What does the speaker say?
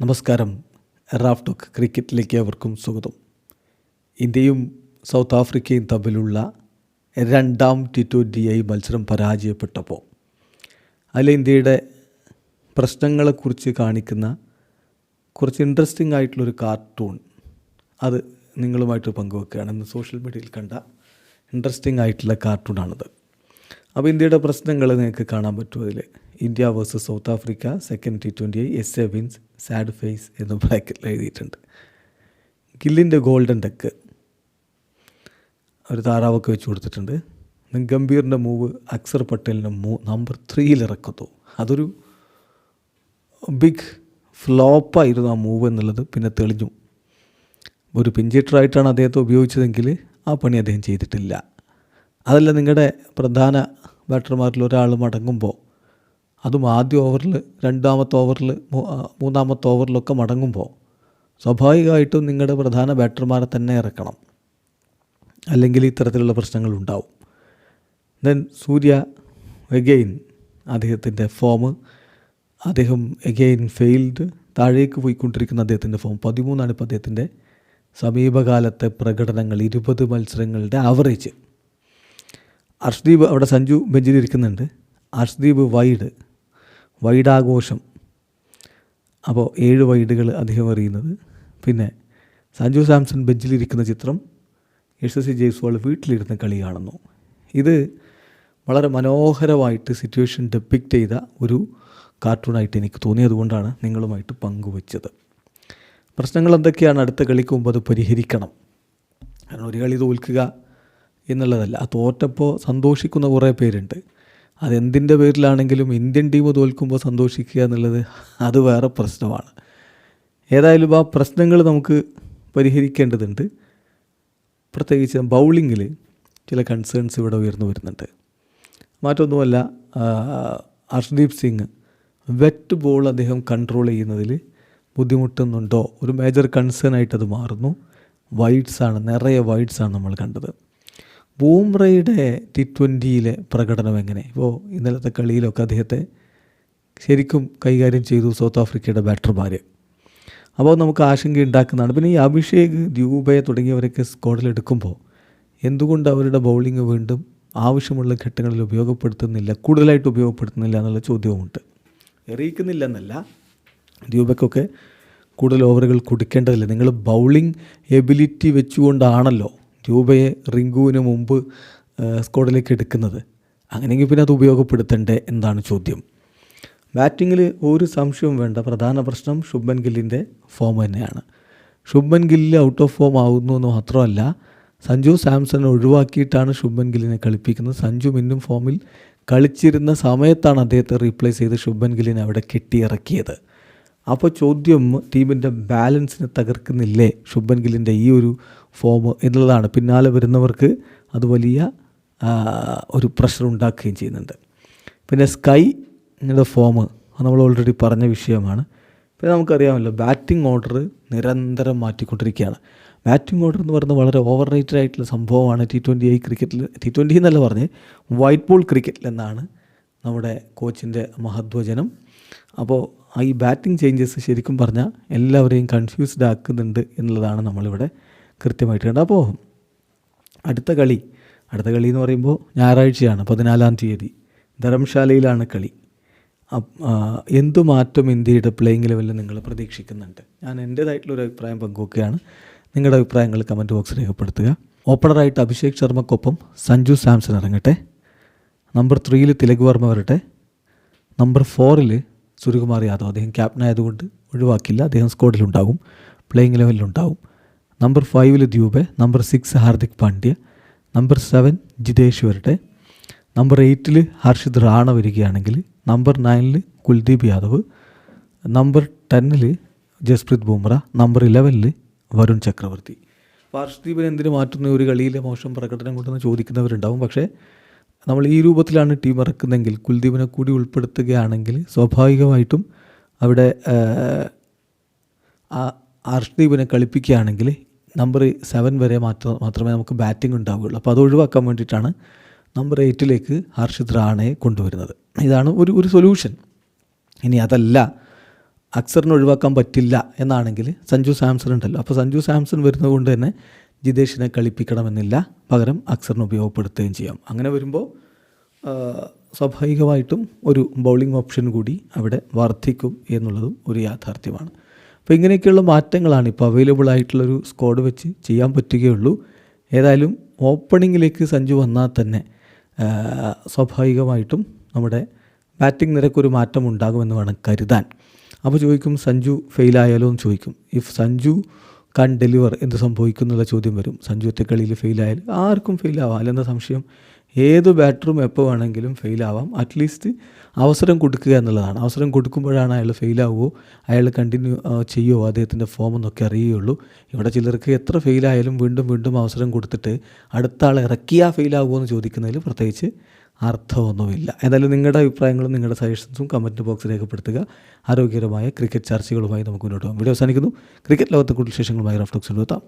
നമസ്കാരം. Raf talk ക്രിക്കറ്റിലേക്ക് അവർക്കും സ്വാഗതം. ഇന്ത്യയും സൗത്ത് ആഫ്രിക്കയും തമ്മിലുള്ള രണ്ടാം T20 മത്സരം പരാജയപ്പെട്ടപ്പോൾ അതിൽ ഇന്ത്യയുടെ പ്രശ്നങ്ങളെക്കുറിച്ച് കാണിക്കുന്ന കുറച്ച് ഇൻട്രസ്റ്റിംഗ് ആയിട്ടുള്ളൊരു കാർട്ടൂൺ അത് നിങ്ങളുമായിട്ട് പങ്കുവെക്കുകയാണ്. ഇന്ന് സോഷ്യൽ മീഡിയയിൽ കണ്ട ഇൻട്രസ്റ്റിംഗ് ആയിട്ടുള്ള കാർട്ടൂണാണിത്. അപ്പോൾ ഇന്ത്യയുടെ പ്രശ്നങ്ങൾ നിങ്ങൾക്ക് കാണാൻ പറ്റും. അതിൽ India versus South Africa second T20 SA wins sad face എന്ന് ബ്രാക്കറ്റിൽ എഴുതിയിട്ടുണ്ട്. ഗില്ലിൻ്റെ ഗോൾഡൻ ഡക്ക് ഒരു താറാവൊക്കെ വെച്ച് കൊടുത്തിട്ടുണ്ട്. ഗംഭീറിൻ്റെ മൂവ് അക്സർ പട്ടേലിൻ്റെ നമ്പർ 3 ഇറക്കുന്നു. അതൊരു ബിഗ് ഫ്ലോപ്പായിരുന്നു ആ മൂവ് എന്നുള്ളത് പിന്നെ തെളിഞ്ഞു. ഒരു പിഞ്ചിറ്ററായിട്ടാണ് അദ്ദേഹത്തെ ഉപയോഗിച്ചതെങ്കിൽ ആ പണി അദ്ദേഹം ചെയ്തിട്ടില്ല. അതല്ല, നിങ്ങളുടെ പ്രധാന ബാറ്റർമാരിൽ ഒരാൾ മടങ്ങുമ്പോൾ, അതും ആദ്യ ഓവറിൽ, രണ്ടാമത്തെ ഓവറിൽ, മൂന്നാമത്തെ ഓവറിലൊക്കെ മടങ്ങുമ്പോൾ സ്വാഭാവികമായിട്ടും നിങ്ങളുടെ പ്രധാന ബാറ്റർമാരെ തന്നെ ഇറക്കണം, അല്ലെങ്കിൽ ഇത്തരത്തിലുള്ള പ്രശ്നങ്ങളുണ്ടാവും. ദെൻ സൂര്യ എഗെയിൻ അദ്ദേഹത്തിൻ്റെ ഫോം, അദ്ദേഹം എഗെയിൻ ഫെയിൽഡ്, താഴേക്ക് പോയിക്കൊണ്ടിരിക്കുന്ന അദ്ദേഹത്തിൻ്റെ ഫോം 13 ഇപ്പോൾ അദ്ദേഹത്തിൻ്റെ സമീപകാലത്തെ പ്രകടനങ്ങൾ, 20 മത്സരങ്ങളുടെ ആവറേജ്. അർഷ്ദീപ് അവിടെ സഞ്ജു ബെഞ്ചിലിരിക്കുന്നുണ്ട്. അർഷ്ദീപ് വൈഡാഘോഷം. അപ്പോൾ 7 വൈഡുകൾ അദ്ദേഹം എറിയുന്നത്. പിന്നെ സഞ്ജു സാംസൺ ബെഞ്ചിലിരിക്കുന്ന ചിത്രം, യശസ്വി ജയ്സ്വാൾ വീട്ടിലിരുന്ന് കളി കാണുന്നു. ഇത് വളരെ മനോഹരമായിട്ട് സിറ്റുവേഷൻ ഡെപ്പിക്റ്റ് ചെയ്ത ഒരു കാർട്ടൂണായിട്ട് എനിക്ക് തോന്നിയതുകൊണ്ടാണ് നിങ്ങളുമായിട്ട് പങ്കുവച്ചത്. പ്രശ്നങ്ങൾ എന്തൊക്കെയാണ്? അടുത്ത കളിക്ക് മുമ്പ് അത് പരിഹരിക്കണം. കാരണം ഒരു കളി തോൽക്കുക എന്നുള്ളതല്ല, ആ തോറ്റപ്പോൾ സന്തോഷിക്കുന്ന കുറേ പേരുണ്ട്. അതെന്തിൻ്റെ പേരിലാണെങ്കിലും ഇന്ത്യൻ ടീം തോൽക്കുമ്പോൾ സന്തോഷിക്കുക എന്നുള്ളത് അത് വേറെ പ്രശ്നമാണ്. ഏതായാലും ആ പ്രശ്നങ്ങൾ നമുക്ക് പരിഹരിക്കേണ്ടതുണ്ട്. പ്രത്യേകിച്ച് ബൗളിങ്ങിൽ ചില കൺസേൺസ് ഇവിടെ ഉയർന്നു വരുന്നുണ്ട്. മറ്റൊന്നുമല്ല, അർഷ്ദീപ് സിംഗ് വെറ്റ് ബോൾ അദ്ദേഹം കൺട്രോൾ ചെയ്യുന്നതിൽ ബുദ്ധിമുട്ടുന്നുണ്ടോ? ഒരു മേജർ കൺസേൺ ആയിട്ടത് മാറുന്നു. വൈഡ്സാണ്, നിറയെ വൈഡ്സാണ് നമ്മൾ കണ്ടത്. ബൂംറയുടെ T20 പ്രകടനം എങ്ങനെ? ഇപ്പോൾ ഇന്നലത്തെ കളിയിലൊക്കെ അദ്ദേഹത്തെ ശരിക്കും കൈകാര്യം ചെയ്തു സൗത്ത് ആഫ്രിക്കയുടെ ബാറ്റർമാർ. അപ്പോൾ നമുക്ക് ആശങ്ക ഉണ്ടാക്കുന്നതാണ്. പിന്നെ ഈ അഭിഷേക്, ദ്യൂബെ തുടങ്ങിയവരൊക്കെ സ്ക്വാഡിലെടുക്കുമ്പോൾ എന്തുകൊണ്ട് അവരുടെ ബൗളിംഗ് വീണ്ടും ആവശ്യമുള്ള ഘട്ടങ്ങളിൽ കൂടുതലായിട്ട് ഉപയോഗപ്പെടുത്തുന്നില്ല എന്നുള്ള ചോദ്യവുമുണ്ട്. എറിയിക്കുന്നില്ല എന്നല്ല, ദ്യൂബയ്ക്കൊക്കെ കൂടുതൽ ഓവറുകൾ കൊടുക്കേണ്ടതില്ല. നിങ്ങൾ ബൗളിംഗ് എബിലിറ്റി വെച്ചുകൊണ്ടാണല്ലോ ദ്യൂബയെ റിങ്കുവിന് മുമ്പ് സ്ക്വാഡിലേക്ക് എടുക്കുന്നത്. അങ്ങനെയെങ്കിൽ പിന്നെ അത് ഉപയോഗപ്പെടുത്തണ്ടേ എന്താണ് ചോദ്യം. ബാറ്റിങ്ങിൽ ഒരു സംശയവും വേണ്ട. പ്രധാന പ്രശ്നം ശുഭ്മൻ ഗില്ലിൻ്റെ ഫോം തന്നെയാണ്. Shubman Gill out of form ആകുന്നു എന്ന് മാത്രമല്ല, സഞ്ജു സാംസൺ ഒഴിവാക്കിയിട്ടാണ് ശുഭ്മൻ ഗില്ലിനെ കളിപ്പിക്കുന്നത്. സഞ്ജു മിന്നും ഫോമിൽ കളിച്ചിരുന്ന സമയത്താണ് അദ്ദേഹത്തെ റീപ്ലേസ് ചെയ്ത് ശുഭ്മൻ ഗില്ലിനെ അവിടെ കെട്ടിയിറക്കിയത്. അപ്പോൾ ചോദ്യം, ടീമിൻ്റെ ബാലൻസിനെ തകർക്കുന്നില്ലേ ശുഭ്മൻ ഗില്ലിൻ്റെ ഈ ഒരു ഫോം എന്നുള്ളതാണ്. പിന്നാലെ വരുന്നവർക്ക് അത് വലിയ ഒരു പ്രഷർ ഉണ്ടാക്കുകയും ചെയ്യുന്നുണ്ട്. പിന്നെ സ്കൈയുടെ ഫോം നമ്മൾ ഓൾറെഡി പറഞ്ഞ വിഷയമാണ്. പിന്നെ നമുക്കറിയാമല്ലോ, ബാറ്റിംഗ് ഓർഡർ നിരന്തരം മാറ്റിക്കൊണ്ടിരിക്കുകയാണ്. ബാറ്റിംഗ് ഓർഡർ എന്ന് പറയുന്നത് വളരെ ഓവർ റേറ്റഡ് ആയിട്ടുള്ള സംഭവമാണ് T20 ക്രിക്കറ്റിൽ. T20 എന്നല്ല പറഞ്ഞ് വൈറ്റ് ബോൾ ക്രിക്കറ്റിൽ എന്നാണ് നമ്മുടെ കോച്ചിൻ്റെ മഹത്വചനം. അപ്പോൾ ഈ ബാറ്റിംഗ് ചേഞ്ചസ് ശരിക്കും പറഞ്ഞാൽ എല്ലാവരെയും കൺഫ്യൂസ്ഡ് ആക്കുന്നുണ്ട് എന്നുള്ളതാണ് നമ്മളിവിടെ കൃത്യമായിട്ട് കണ്ടത്. അപ്പോൾ അടുത്ത കളി എന്ന് പറയുമ്പോൾ ഞായറാഴ്ചയാണ്, 14-ാം തീയതി ധരംശാലയിലാണ് കളി. എന്തു മാറ്റം ഇന്ത്യയുടെ പ്ലേയിങ് ലെവലിൽ നിങ്ങൾ പ്രതീക്ഷിക്കുന്നുണ്ട്? ഞാൻ എൻ്റേതായിട്ടുള്ളൊരു അഭിപ്രായം പങ്കുവെക്കുകയാണ്. നിങ്ങളുടെ അഭിപ്രായങ്ങൾ കമൻറ്റ് ബോക്സിൽ രേഖപ്പെടുത്തുക. ഓപ്പണറായിട്ട് അഭിഷേക് ശർമ്മക്കൊപ്പം സഞ്ജു സാംസൺ ഇറങ്ങട്ടെ. നമ്പർ 3 തിലക് വർമ്മ വരട്ടെ. നമ്പർ 4 സൂര്യകുമാർ യാദവ്, അദ്ദേഹം ക്യാപ്റ്റനായതുകൊണ്ട് ഒഴിവാക്കില്ല, അദ്ദേഹം സ്ക്വാഡിലുണ്ടാകും, പ്ലേയിങ് ലെവലിലുണ്ടാകും. Number 5 Dube. Number 6 Hardik Pandya. Number 7 Jitesh വരട്ടെ. നമ്പർ 8 ഹർഷിത് റാണ വരികയാണെങ്കിൽ. Number 9 Kuldeep Yadav. Number 10 Jasprit Bumrah. Number 11 Varun Chakravarthy. അപ്പോൾ ഹർഷ്ദീപിനെ എന്തിനു മാറ്റുന്ന, ഒരു കളിയിലെ മോശം പ്രകടനം കൊണ്ടെന്ന് ചോദിക്കുന്നവരുണ്ടാവും. പക്ഷേ നമ്മൾ ഈ രൂപത്തിലാണ് ടീം ഇറക്കുന്നതെങ്കിൽ, കുൽദീപിനെ കൂടി ഉൾപ്പെടുത്തുകയാണെങ്കിൽ സ്വാഭാവികമായിട്ടും അവിടെ ഹർഷ്ദീപിനെ കളിപ്പിക്കുകയാണെങ്കിൽ നമ്പർ 7 വരെ മാത്രമേ നമുക്ക് ബാറ്റിംഗ് ഉണ്ടാവുകയുള്ളൂ. അപ്പോൾ അത് ഒഴിവാക്കാൻ വേണ്ടിയിട്ടാണ് നമ്പർ 8 ഹർഷിത് റാണയെ കൊണ്ടുവരുന്നത്. ഇതാണ് ഒരു സൊല്യൂഷൻ. ഇനി അതല്ല, അക്സറിനെ ഒഴിവാക്കാൻ പറ്റില്ല എന്നാണെങ്കിൽ സഞ്ജു സാംസൺ ഉണ്ടല്ലോ. അപ്പോൾ സഞ്ജു സാംസൺ വരുന്നത് കൊണ്ട് തന്നെ ജിതേഷിനെ കളിപ്പിക്കണമെന്നില്ല, പകരം അക്സറിനെ ഉപയോഗപ്പെടുത്തുകയും ചെയ്യാം. അങ്ങനെ വരുമ്പോൾ സ്വാഭാവികമായിട്ടും ഒരു ബൗളിംഗ് ഓപ്ഷൻ കൂടി അവിടെ വർദ്ധിക്കും എന്നുള്ളതും ഒരു യാഥാർത്ഥ്യമാണ്. അപ്പോൾ ഇങ്ങനെയൊക്കെയുള്ള മാറ്റങ്ങളാണ് ഇപ്പോൾ അവൈലബിൾ ആയിട്ടുള്ളൊരു സ്ക്വാഡ് വെച്ച് ചെയ്യാൻ പറ്റുകയുള്ളൂ. ഏതായാലും ഓപ്പണിങ്ങിലേക്ക് സഞ്ജു വന്നാൽ തന്നെ സ്വാഭാവികമായിട്ടും നമ്മുടെ ബാറ്റിംഗ് നിരക്കൊരു മാറ്റം ഉണ്ടാകുമെന്ന് വേണം കരുതാൻ. അപ്പോൾ ചോദിക്കും സഞ്ജു ഫെയിലായാലോ എന്ന് ചോദിക്കും. ഇഫ് സഞ്ജു കാൻ ഡെലിവർ എന്ത് സംഭവിക്കും എന്നുള്ള ചോദ്യം വരും. സഞ്ജു ഒറ്റക്കളിയിൽ ഫെയിലായാൽ ആർക്കും ഫെയിലാവാം, അല്ലെന്ന സംശയം. ഏത് ബാറ്ററും എപ്പോൾ വേണമെങ്കിലും ഫെയിലാവാം. അറ്റ്ലീസ്റ്റ് അവസരം കൊടുക്കുക എന്നുള്ളതാണ്. അവസരം കൊടുക്കുമ്പോഴാണ് അയാൾ ഫെയിലാവുമോ, അയാൾ കണ്ടിന്യൂ ചെയ്യുമോ, അദ്ദേഹത്തിൻ്റെ ഫോം എന്നൊക്കെ അറിയുകയുള്ളൂ. ഇവിടെ ചിലർക്ക് എത്ര ഫെയിലായാലും വീണ്ടും വീണ്ടും അവസരം കൊടുത്തിട്ട് അടുത്ത ആൾ ഇറക്കിയാൽ ഫെയിലാവുമോ എന്ന് ചോദിക്കുന്നതിൽ പ്രത്യേകിച്ച് അർത്ഥമൊന്നുമില്ല. എന്തായാലും നിങ്ങളുടെ അഭിപ്രായങ്ങളും നിങ്ങളുടെ സജഷൻസും കമൻറ്റ് ബോക്സിൽ രേഖപ്പെടുത്തുക. ആരോഗ്യകരമായ ക്രിക്കറ്റ് ചർച്ചകളുമായി നമുക്ക് മുന്നോട്ട് പോകാം. വീഡിയോ അവസാനിക്കുന്നു. ക്രിക്കറ്റ് ലോകത്തെ കൂടുതൽ വിശേഷങ്ങളുമായി റഫ് ടോക്സിൽ എത്താം.